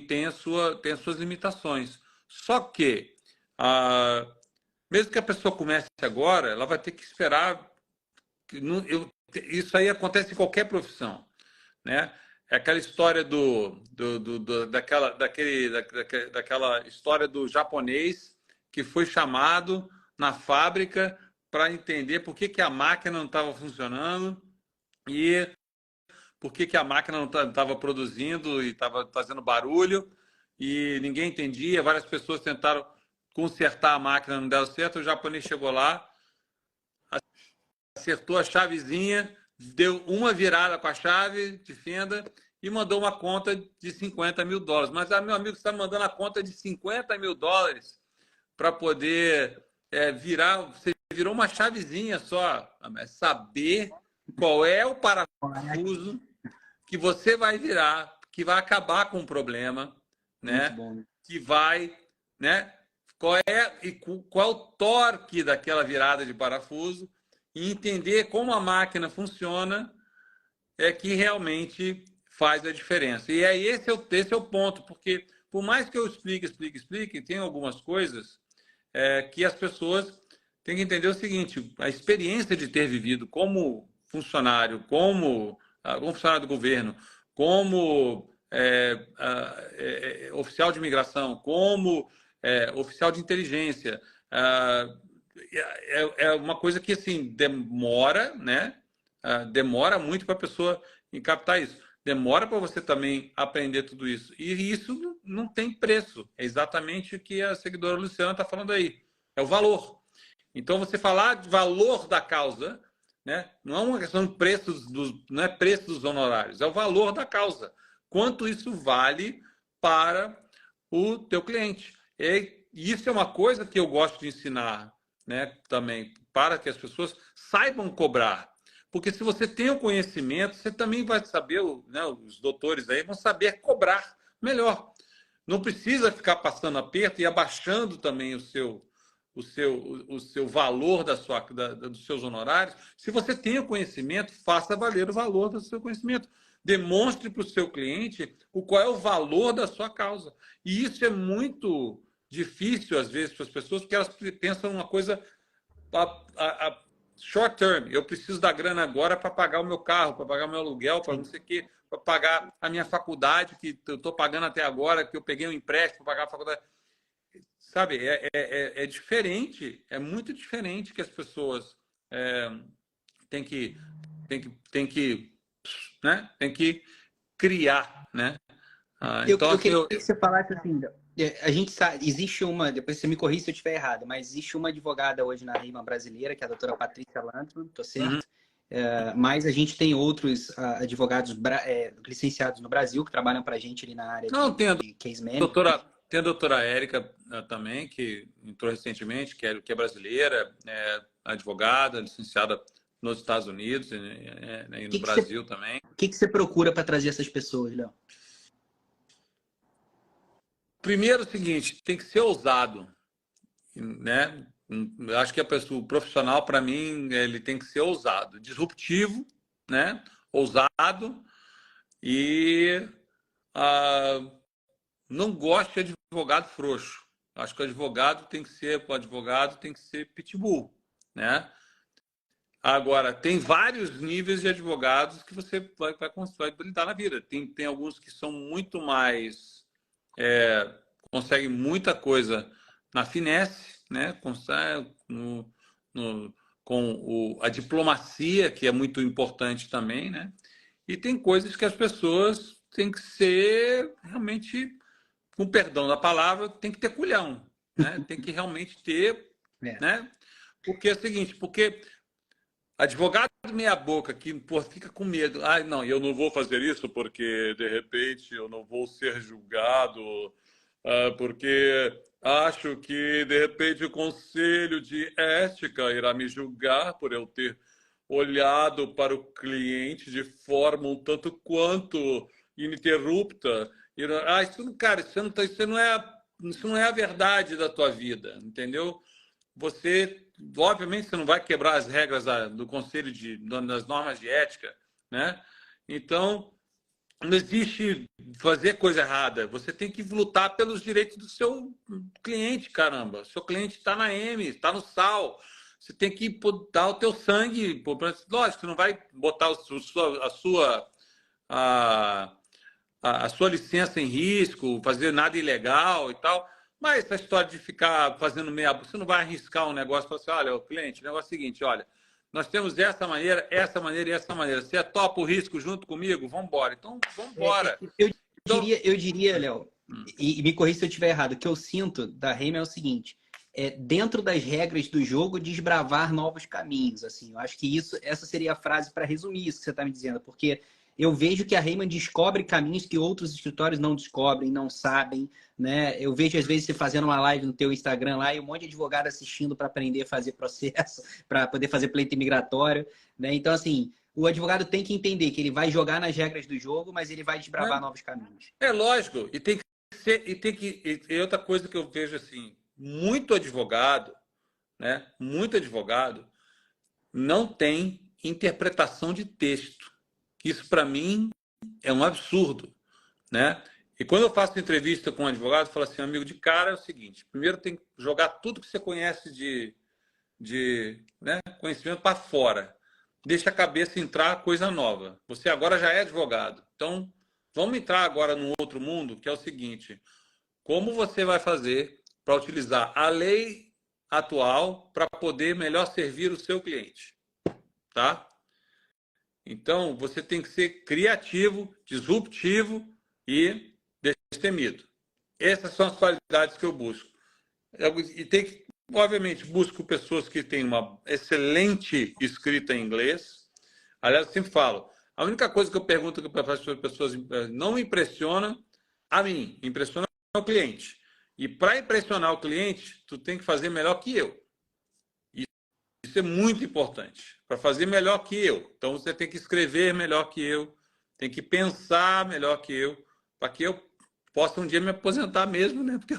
tem tem as suas limitações. Só que, mesmo que a pessoa comece agora, ela vai ter que esperar. Isso aí acontece em qualquer profissão, né? É aquela história daquela história do japonês que foi chamado na fábrica para entender por que a máquina não estava funcionando e por que a máquina não estava produzindo e estava fazendo barulho e ninguém entendia. Várias pessoas tentaram consertar a máquina, não deu certo. O japonês chegou lá, acertou a chavezinha, deu uma virada com a chave de fenda e mandou uma conta de 50 mil dólares. Mas, meu amigo, você está mandando a conta de 50 mil dólares para poder virar. Você virou uma chavezinha só. Saber qual é o parafuso que você vai virar, que vai acabar com o problema, Muito né? bom. Né? Que vai, né? Qual é o torque daquela virada de parafuso e entender como a máquina funciona é que realmente faz a diferença. E aí esse é o ponto, porque por mais que eu explique, tem algumas coisas que as pessoas têm que entender o seguinte: a experiência de ter vivido como funcionário, como funcionário do governo, como oficial de imigração, como oficial de inteligência, é uma coisa que assim demora, né? Demora muito para a pessoa em captar isso. Demora para você também aprender tudo isso. E isso não tem preço. É exatamente o que a seguidora Luciana está falando aí. É o valor. Então, você falar de valor da causa, né? Não é uma questão de não é preço dos honorários, é o valor da causa. Quanto isso vale para o teu cliente. E isso é uma coisa que eu gosto de ensinar, né, também, para que as pessoas saibam cobrar. Porque se você tem o conhecimento, você também vai saber, né, os doutores aí vão saber cobrar melhor. Não precisa ficar passando aperto e abaixando também o seu valor dos seus honorários. Se você tem o conhecimento, faça valer o valor do seu conhecimento. Demonstre para o seu cliente qual é o valor da sua causa. E isso é muito difícil, às vezes, para as pessoas, porque elas pensam uma coisa short term. Eu preciso da grana agora para pagar o meu carro, para pagar o meu aluguel, para não sei o quê, para pagar a minha faculdade, que eu estou pagando até agora, que eu peguei um empréstimo para pagar a faculdade. Sabe, é diferente, é muito diferente que as pessoas têm que, têm que criar, né? Então, Eu assim, queria que você falasse assim, a gente sabe, existe uma, depois você me corrige se eu estiver errado, mas existe uma advogada hoje na RIMA brasileira, que é a doutora Patrícia Lantman, tô uhum. certo? Mas a gente tem outros advogados licenciados no Brasil que trabalham para a gente ali na área Não, de case management. tem a doutora Érica também, que entrou recentemente, que é brasileira, advogada, licenciada nos Estados Unidos e O no que que você, Brasil também. o que que você procura para trazer essas pessoas, Léo? Primeiro, o seguinte, tem que ser ousado, né? Eu acho que o profissional, para mim, ele tem que ser ousado, disruptivo, né? Ousado e ah, não gosto de advogado frouxo. Acho que o advogado tem que ser pitbull, né? Agora, tem vários níveis de advogados que você vai lidar na vida. Tem alguns que são muito mais consegue muita coisa na finesse, né? Consegue com a diplomacia, que é muito importante também, né? E tem coisas que as pessoas têm que ser realmente, com perdão da palavra, tem que ter culhão, né? Tem que realmente ter, É. né? Porque é o seguinte, porque advogado meia boca que pô, fica com medo. Ah, não, eu não vou fazer isso porque de repente eu não vou ser julgado, porque acho que de repente o conselho de ética irá me julgar por eu ter olhado para o cliente de forma um tanto quanto ininterrupta. Isso, cara, isso não é a verdade da tua vida, entendeu? Você, obviamente, você não vai quebrar as regras do conselho das normas de ética, né? Então, não existe fazer coisa errada. Você tem que lutar pelos direitos do seu cliente, caramba. Seu cliente está na M, está no sal. Você tem que dar o teu sangue. Lógico, você não vai botar a, a sua licença em risco, fazer nada ilegal e tal. Mas essa história de ficar fazendo meia... Você não vai arriscar um negócio e falar assim, olha, cliente, o negócio é o seguinte, olha, nós temos essa maneira e essa maneira. Você topa o risco junto comigo? Vamos embora. Então, vamos embora. Então, Eu diria, Léo, e me corrija se eu estiver errado, o que eu sinto da RIMA é o seguinte, dentro das regras do jogo, desbravar novos caminhos, assim. Eu acho que essa seria a frase para resumir isso que você está me dizendo, porque eu vejo que a Reiman descobre caminhos que outros escritórios não descobrem, não sabem, né? Eu vejo, às vezes, você fazendo uma live no teu Instagram lá e um monte de advogado assistindo para aprender a fazer processo, para poder fazer pleito imigratório, né? Então, assim, o advogado tem que entender que ele vai jogar nas regras do jogo, mas ele vai desbravar novos caminhos. é lógico. E tem que ser... E outra coisa que eu vejo, assim, muito advogado, né? Muito advogado não tem interpretação de texto. Isso, para mim, é um absurdo, né? E quando eu faço entrevista com um advogado, eu falo assim, amigo, de cara é o seguinte, primeiro tem que jogar tudo que você conhece de conhecimento para fora. Deixa a cabeça entrar coisa nova. Você agora já é advogado. Então, vamos entrar agora num outro mundo, que é o seguinte, como você vai fazer para utilizar a lei atual para poder melhor servir o seu cliente, tá? Então, você tem que ser criativo, disruptivo e destemido. Essas são as qualidades que eu busco. E tem que, obviamente, busco pessoas que têm uma excelente escrita em inglês. Aliás, eu sempre falo, a única coisa que eu pergunto para as pessoas não impressiona a mim, impressiona o cliente. E para impressionar o cliente, tu tem que fazer melhor que eu. Isso é muito importante, para fazer melhor que eu. Então, você tem que escrever melhor que eu, tem que pensar melhor que eu, para que eu possa um dia me aposentar mesmo, né? Porque...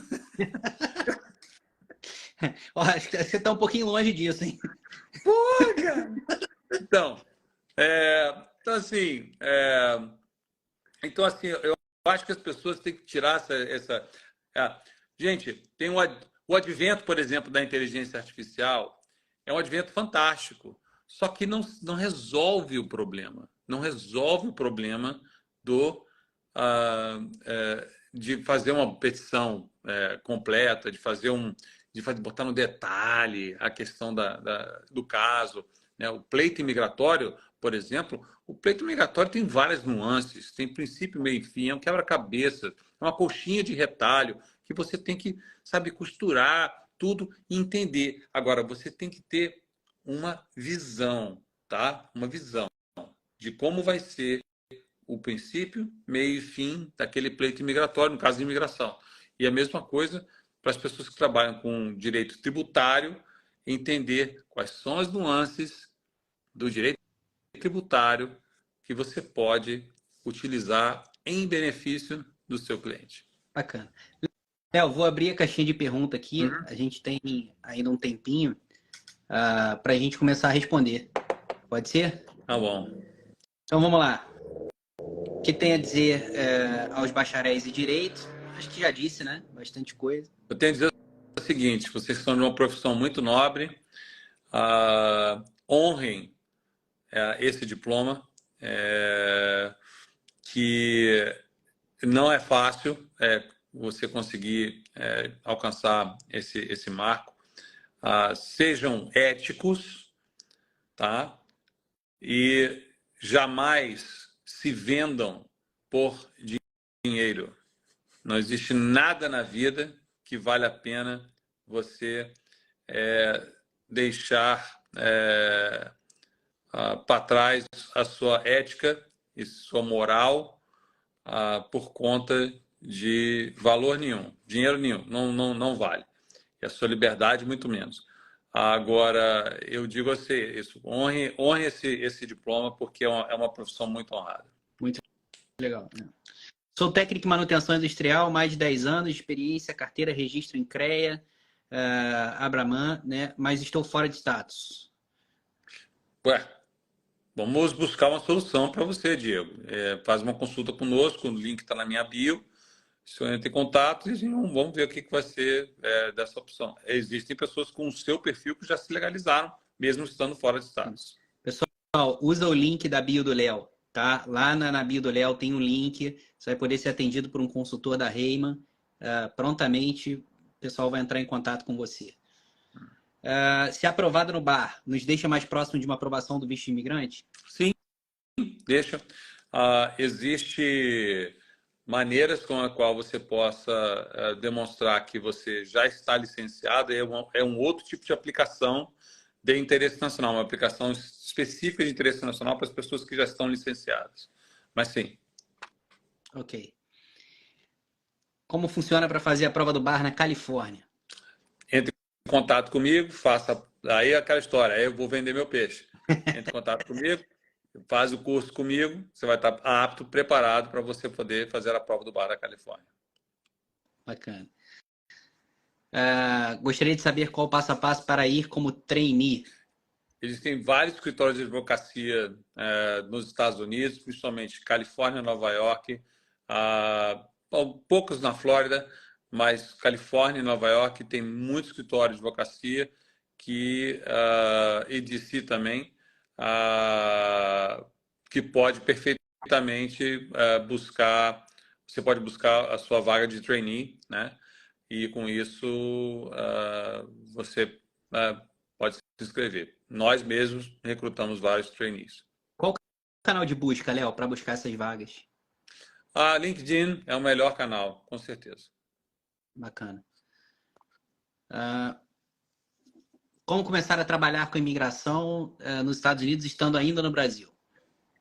Ó, acho que você está um pouquinho longe disso, hein? Pô, cara! Então, então assim, então, assim, eu acho que as pessoas têm que tirar gente, tem o advento, por exemplo, da inteligência artificial, é um advento fantástico, só que não resolve o problema. Não resolve o problema do, de fazer uma petição completa, botar no detalhe a questão do caso. Né? O pleito imigratório, por exemplo, o pleito migratório tem várias nuances, tem princípio, meio e fim, é um quebra-cabeça, é uma coxinha de retalho que você tem que, sabe, costurar tudo e entender. Agora, você tem que ter uma visão, tá? Uma visão de como vai ser o princípio, meio e fim daquele pleito migratório, no caso de imigração. E a mesma coisa para as pessoas que trabalham com direito tributário, entender quais são as nuances do direito tributário que você pode utilizar em benefício do seu cliente. Bacana. Léo, vou abrir a caixinha de pergunta aqui. Uhum. A gente tem ainda um tempinho para a gente começar a responder. Pode ser? Tá bom. Então vamos lá. O que tem a dizer aos bacharéis em direito? Acho que já disse, né? Bastante coisa. Eu tenho a dizer o seguinte: vocês são de uma profissão muito nobre, honrem esse diploma, que não é fácil você conseguir alcançar esse marco. Sejam éticos, tá? E jamais se vendam por dinheiro. Não existe nada na vida que vale a pena você deixar para trás a sua ética e sua moral por conta de valor nenhum, dinheiro nenhum, não vale. E a sua liberdade, muito menos. Agora, eu digo a você, honre esse diploma, porque é uma profissão muito honrada. Muito legal. Né? Sou técnico em manutenção industrial, mais de 10 anos de experiência, carteira, registro em CREA, Abraman, né? Mas estou fora de status. Ué, vamos buscar uma solução para você, Diego. Faz uma consulta conosco, o link está na minha bio. Você entra em contato e vamos ver o que vai ser dessa opção. Existem pessoas com o seu perfil que já se legalizaram, mesmo estando fora de status. Pessoal, usa o link da bio do Léo, tá? Lá na bio do Léo tem um link, você vai poder ser atendido por um consultor da Reiman. Prontamente, o pessoal vai entrar em contato com você. Se aprovado no bar, nos deixa mais próximo de uma aprovação do visto de imigrante? Sim, deixa. Existe maneiras com a qual você possa demonstrar que você já está licenciado. É um outro tipo de aplicação de interesse nacional, uma aplicação específica de interesse nacional para as pessoas que já estão licenciadas. Mas sim. Ok. Como funciona para fazer a prova do bar na Califórnia? Entre em contato comigo, faça. Aí é aquela história, aí eu vou vender meu peixe. Entre em contato comigo, faz o curso comigo, você vai estar apto, preparado para você poder fazer a prova do bar da Califórnia. Bacana. Gostaria de saber qual o passo a passo para ir como trainee. Existem vários escritórios de advocacia nos Estados Unidos, principalmente Califórnia, Nova York, poucos na Flórida, mas Califórnia e Nova York tem muitos escritórios de advocacia e DC também, que pode perfeitamente você pode buscar a sua vaga de trainee, né? E com isso você pode se inscrever. Nós mesmos recrutamos vários trainees. Qual canal de busca, Léo, para buscar essas vagas? A LinkedIn é o melhor canal, com certeza. Bacana. Ah, como começar a trabalhar com imigração nos Estados Unidos estando ainda no Brasil?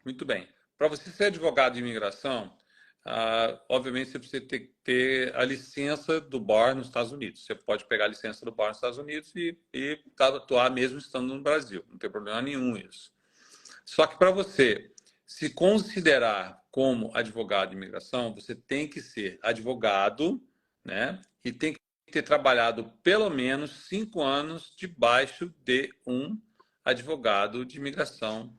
Muito bem. Para você ser advogado de imigração, obviamente você precisa ter a licença do bar nos Estados Unidos. Você pode pegar a licença do bar nos Estados Unidos e atuar mesmo estando no Brasil. Não tem problema nenhum isso. Só que para você se considerar como advogado de imigração, você tem que ser advogado, né? E tem que ter trabalhado pelo menos 5 anos debaixo de um advogado de imigração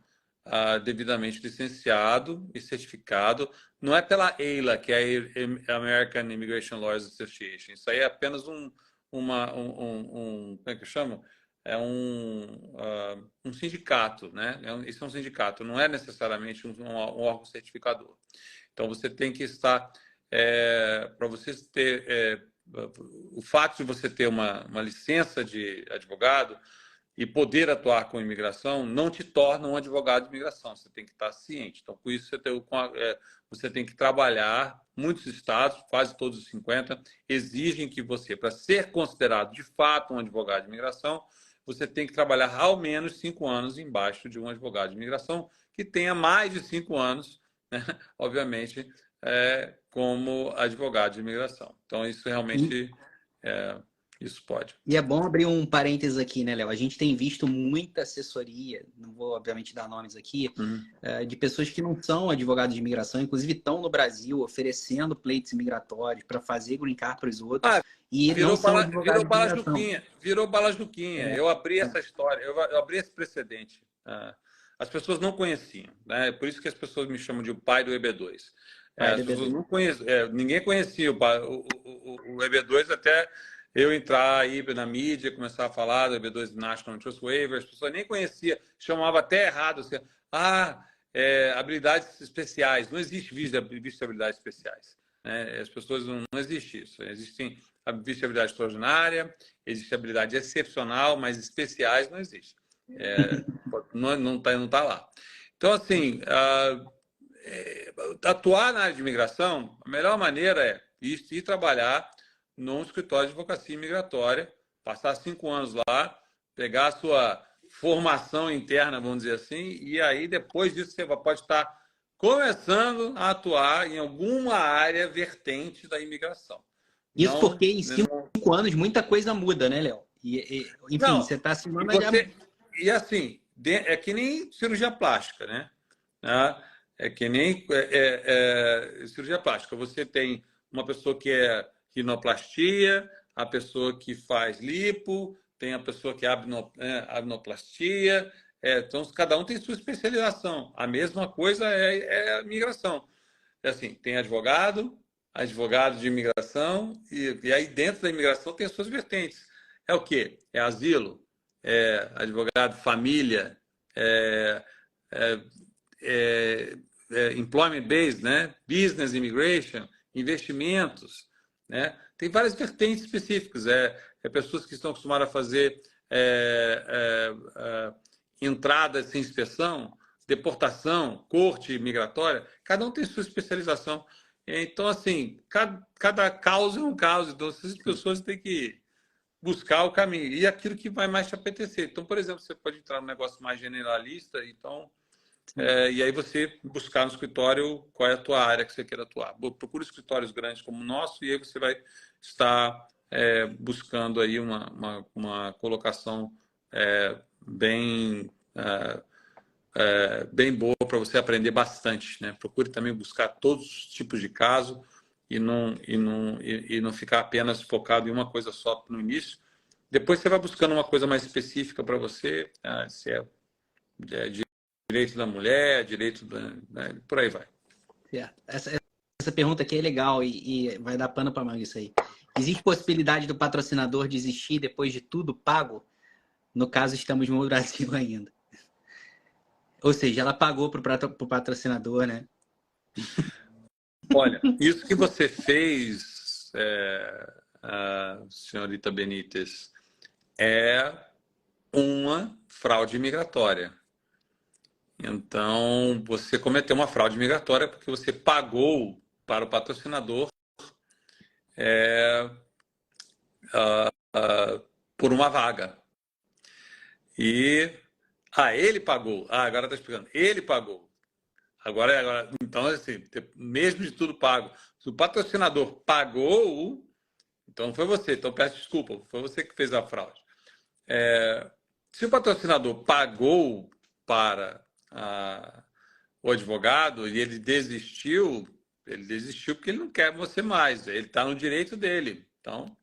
devidamente licenciado e certificado. Não é pela AILA, que é a American Immigration Lawyers Association. Isso aí é apenas como é que chama? É um sindicato, né? Isso é um sindicato, não é necessariamente um órgão certificador. Então, você tem que estar, para você ter, o fato de você ter uma licença de advogado e poder atuar com imigração não te torna um advogado de imigração, você tem que estar ciente. Então, por isso, você tem que trabalhar. Muitos estados, quase todos os 50, exigem que você, para ser considerado de fato um advogado de imigração, você tem que trabalhar ao menos 5 anos embaixo de um advogado de imigração que tenha mais de 5 anos, né, obviamente, como advogado de imigração. Então, isso realmente, isso pode. E é bom abrir um parênteses aqui, né, Léo? A gente tem visto muita assessoria, não vou obviamente dar nomes aqui, de pessoas que não são advogados de imigração, inclusive estão no Brasil oferecendo pleitos imigratórios para fazer green card para os outros, e não são advogados de imigração. Virou bala Juquinha. Eu abri essa história, eu abri esse precedente. As pessoas não conheciam, né? Por isso que as pessoas me chamam de o pai do EB2. As pessoas não conheciam, ninguém conhecia o EB2 até eu entrar aí na mídia, começar a falar do EB2 National Trust Waiver, as pessoas nem conheciam, chamavam até errado. Assim, habilidades especiais. Não existe visto de habilidades especiais. Né? As pessoas não existe isso. Existem visto de habilidade extraordinária, existe habilidade excepcional, mas especiais não existe. Não tá lá. Então, assim, atuar na área de imigração, a melhor maneira é ir trabalhar num escritório de advocacia imigratória, passar 5 anos lá, pegar a sua formação interna, vamos dizer assim, e aí depois disso você pode estar começando a atuar em alguma área vertente da imigração. Isso porque em não, 5 anos muita coisa muda, né, Léo? Enfim, você está assinando e assim, é que nem cirurgia plástica, né? É que nem cirurgia plástica. Você tem uma pessoa que é rinoplastia, a pessoa que faz lipo, tem a pessoa que é abnoplastia. Então, cada um tem sua especialização. A mesma coisa é a migração. Assim, tem advogado de imigração, e aí dentro da imigração tem as suas vertentes. É o quê? É asilo, advogado família, é, é, employment based, né? Business immigration, investimentos, né? Tem várias vertentes específicas. Pessoas que estão acostumadas a fazer entrada sem inspeção, deportação, corte migratória. Cada um tem sua especialização. Então, assim, cada caso é um caso. Então, essas pessoas têm que buscar o caminho e aquilo que vai mais te apetecer. Então, por exemplo, você pode entrar num negócio mais generalista, então e aí você buscar no escritório qual é a tua área que você quer atuar. Procura escritórios grandes como o nosso e aí você vai estar buscando aí uma colocação bem bem boa para você aprender bastante, né? Procure também buscar todos os tipos de caso e não ficar apenas focado em uma coisa só no início. Depois você vai buscando uma coisa mais específica para você, se é direito da mulher, direito né? Por aí vai. certo. Essa pergunta aqui é legal e vai dar pano para manga isso aí. Existe possibilidade do patrocinador desistir depois de tudo pago? No caso, estamos no Brasil ainda. Ou seja, ela pagou para o patrocinador, né? Olha, isso que você fez, senhorita Benítez, é uma fraude migratória. Então, você cometeu uma fraude migratória porque você pagou para o patrocinador é, por uma vaga. E ele pagou. Agora está explicando. Ele pagou. Agora, então, assim, mesmo de tudo pago, se o patrocinador pagou, então não foi você. Então peço desculpa, foi você que fez a fraude. Se o patrocinador pagou para o advogado e ele desistiu porque ele não quer você mais. Ele está no direito dele. Então,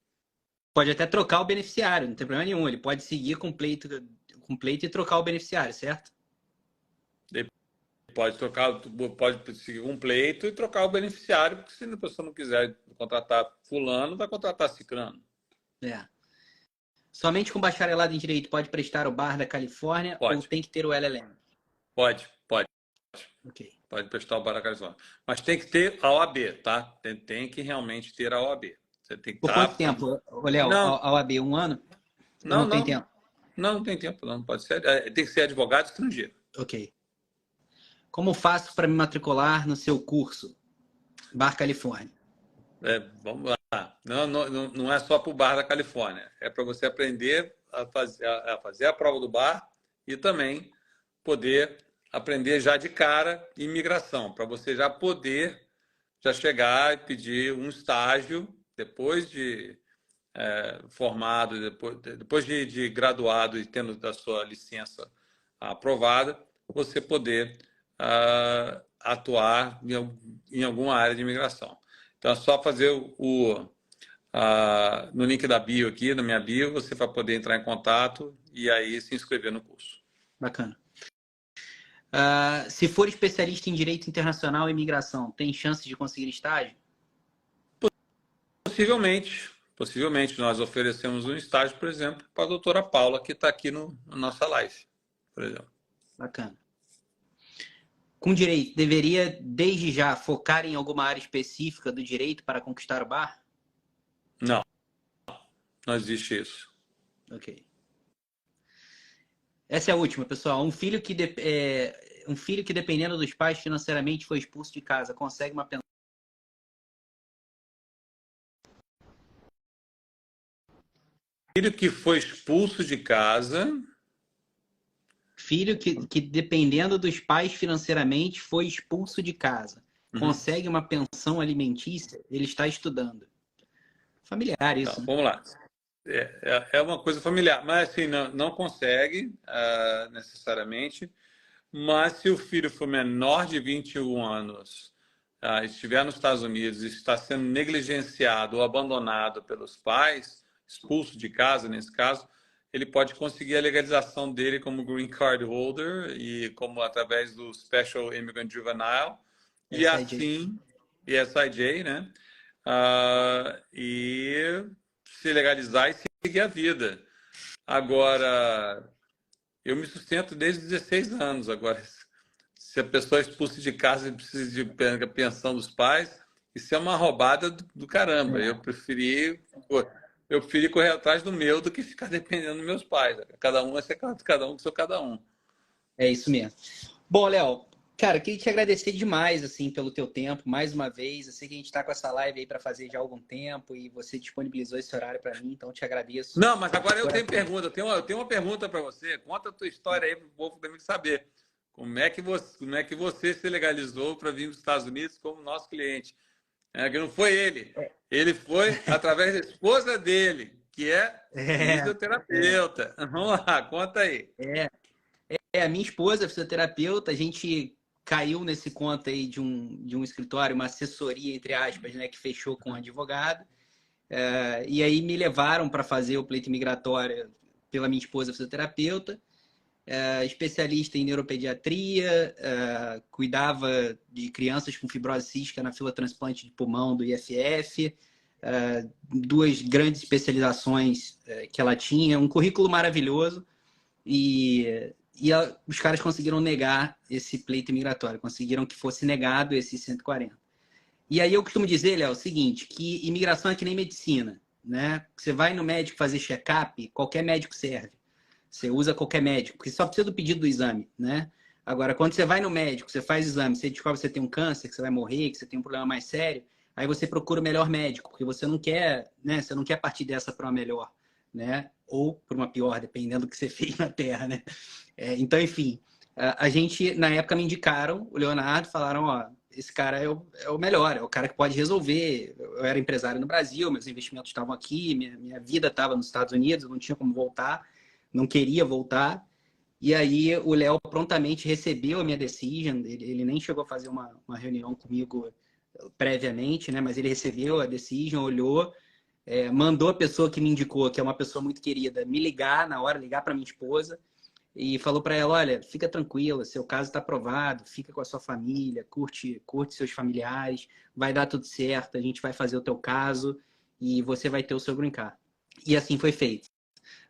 Pode até trocar o beneficiário, não tem problema nenhum. Ele pode seguir com o pleito e trocar o beneficiário, certo? ele pode seguir um pleito e trocar o beneficiário, porque se a pessoa não quiser contratar fulano, vai contratar ciclano. É. Somente com bacharelado em Direito pode prestar o Bar da Califórnia ou Pode, tem que ter o LLM? pode. Ok. Pode prestar o Baracalizona. Mas tem que ter a OAB, tá? Tem que realmente ter a OAB. Você tem que Por estar. quanto tempo, Léo? Não, A OAB, um ano? Ou não, não tem não. tempo? Não tem tempo, não. Pode ser. Tem que ser advogado estrangeiro. Ok. Como faço para me matricular no seu curso? Bar Califórnia. Vamos lá. Não é só para o bar da Califórnia. É para você aprender a fazer a prova do bar e também poder aprender já de cara imigração, para você já poder já chegar e pedir um estágio depois de formado, depois de graduado e tendo a sua licença aprovada, você poder atuar em alguma área de imigração. Então, é só fazer no link da bio aqui, na minha bio, você vai poder entrar em contato e aí se inscrever no curso. Bacana. Se for especialista em Direito Internacional e Imigração, tem chance de conseguir estágio? Possivelmente, nós oferecemos um estágio, por exemplo, para a doutora Paula, que está aqui na nossa live, por exemplo. Bacana. Com direito, deveria, desde já, focar em alguma área específica do direito para conquistar o bar? Não existe isso. Ok. Essa é a última, pessoal. Um filho que, dependendo dos pais financeiramente, foi expulso de casa, consegue uma pensão? Filho que foi expulso de casa. Filho que dependendo dos pais financeiramente, foi expulso de casa, consegue uma pensão alimentícia, ele está estudando. Familiar isso, Então, né? vamos lá. É uma coisa familiar, mas assim, não consegue necessariamente. Mas se o filho for menor de 21 anos, estiver nos Estados Unidos e está sendo negligenciado ou abandonado pelos pais, expulso de casa nesse caso, ele pode conseguir a legalização dele como green card holder e como através do Special Immigrant Juvenile e SIJ. assim, e SIJ, né? E se legalizar e seguir a vida. Agora, eu me sustento desde 16 anos. Agora, se a pessoa é expulsa de casa e precisa de pensão dos pais, isso é uma roubada do caramba. Eu preferi correr atrás do meu do que ficar dependendo dos meus pais. Cada um é cada um que sou cada um. É isso mesmo. Bom, Léo, cara, queria te agradecer demais, assim, pelo teu tempo, mais uma vez. Eu sei que a gente está com essa live aí para fazer já há algum tempo e você disponibilizou esse horário para mim, então te agradeço. Não, mas agora eu tenho pergunta. Eu tenho uma pergunta para você. Conta a tua história aí para o povo também saber. Como é que você se legalizou para vir dos Estados Unidos como nosso cliente? Que não foi ele. Ele foi através da esposa dele, que é fisioterapeuta. Vamos lá, conta aí. A minha esposa é fisioterapeuta, a gente caiu nesse conto aí de um escritório, uma assessoria, entre aspas, né, que fechou com um advogado. E aí me levaram para fazer o pleito migratório pela minha esposa fisioterapeuta, especialista em neuropediatria, cuidava de crianças com fibrose cística na fila transplante de pulmão do IFF, duas grandes especializações que ela tinha, um currículo maravilhoso e os caras conseguiram negar esse pleito migratório, conseguiram que fosse negado esse 140. E aí eu costumo dizer, Léo, o seguinte, que imigração é que nem medicina, né? Você vai no médico fazer check-up, qualquer médico serve. Você usa qualquer médico, porque só precisa do pedido do exame, né? Agora, quando você vai no médico, você faz exame, você descobre que você tem um câncer, que você vai morrer, que você tem um problema mais sério, aí você procura o melhor médico, porque você não quer, né? Você não quer partir dessa para uma melhor, né? Ou para uma pior, dependendo do que você fez na Terra, né? Então, enfim, a gente, na época, me indicaram o Leonardo, falaram, ó, esse cara é o melhor, é o cara que pode resolver. Eu era empresário no Brasil, meus investimentos estavam aqui, minha vida estava nos Estados Unidos, eu não tinha como voltar, não queria voltar. E aí o Léo prontamente recebeu a minha decision, ele nem chegou a fazer uma reunião comigo previamente, né? Mas ele recebeu a decision, olhou, mandou a pessoa que me indicou, que é uma pessoa muito querida, me ligar na hora, ligar para minha esposa, e falou para ela, olha, fica tranquila, seu caso está aprovado, fica com a sua família, curte seus familiares, vai dar tudo certo, a gente vai fazer o teu caso e você vai ter o seu green card. E assim foi feito.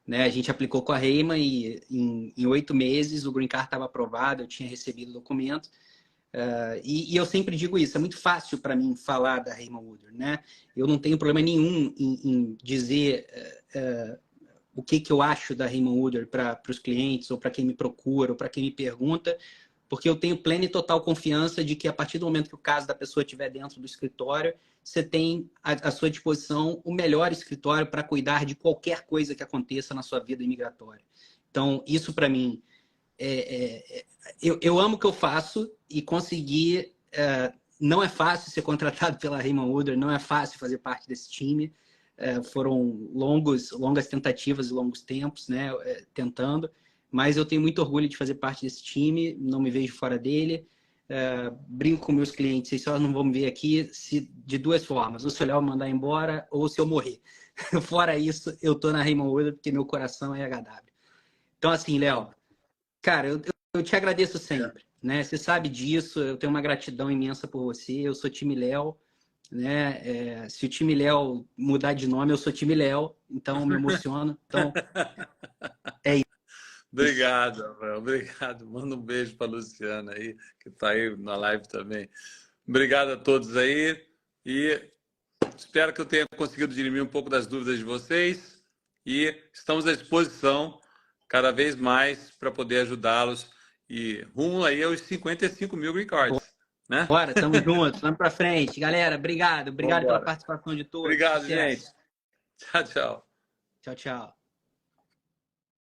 Né? A gente aplicou com a Reima e em 8 meses o green card estava aprovado, eu tinha recebido o documento. E eu sempre digo isso, é muito fácil para mim falar da Reima Woodward, né? Eu não tenho problema nenhum em dizer o que eu acho da Reima Woodward para os clientes, ou para quem me procura, ou para quem me pergunta, porque eu tenho plena e total confiança de que a partir do momento que o caso da pessoa estiver dentro do escritório, você tem à sua disposição o melhor escritório para cuidar de qualquer coisa que aconteça na sua vida imigratória. Então, isso para mim, eu amo o que eu faço e conseguir... não é fácil ser contratado pela Reima Woodward, não é fácil fazer parte desse time. Foram longas tentativas e longos tempos, né, tentando, mas eu tenho muito orgulho de fazer parte desse time, não me vejo fora dele. Brinco com meus clientes, vocês só não vão me ver aqui de duas formas, ou se o Léo me mandar embora, ou se eu morrer. Fora isso, eu tô na Reima Woodward porque meu coração é HW. Então, assim, Léo, cara, eu te agradeço sempre, né? Você sabe disso, eu tenho uma gratidão imensa por você, eu sou time Léo, né? Se o time Léo mudar de nome, eu sou time Léo, então me emociono. Então, é isso. Obrigado, Rafael. Obrigado. Manda um beijo para a Luciana aí, que está aí na live também. Obrigado a todos aí e espero que eu tenha conseguido dirimir um pouco das dúvidas de vocês e estamos à disposição cada vez mais para poder ajudá-los e rumo aí aos 55 mil green cards, né? Bora, tamo junto, vamos para frente. Galera, obrigado Vamos pela embora. participação de todos. Obrigado, Sucesso. gente. Tchau, tchau. Tchau, tchau.